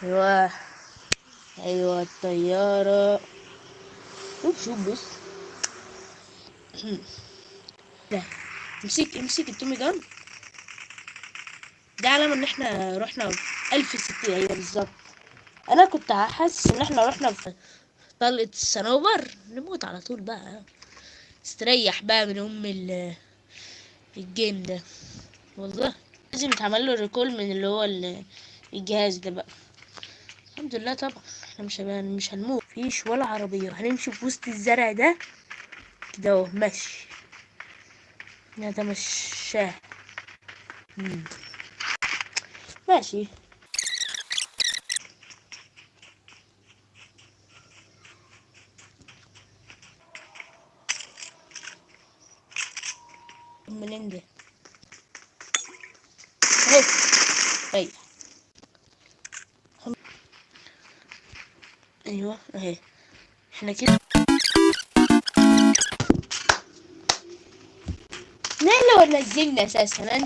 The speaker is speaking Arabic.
ايوه ايوه الطيارة. شوف بص. ده امسك التومي جان. ده علامة ان احنا رحنا 1060. ايوه بالظبط. انا كنت حاسس ان احنا رحنا في طلقة الصنوبر نموت على طول بقى. استريح بقى من الجيم ده والله. لازم يتعمل له ريكول من اللي هو الجهاز ده بقى. الحمد لله طبعا احنا مش هنموت. مفيش ولا عربية، هنمشي في وسط الزرع ده كده اهو ماشي. نتمشاه. مم. ماشي. منين ده؟ اهي. ايوه ايوه اهي. احنا كده نعلى ولا نزلنا اساسا؟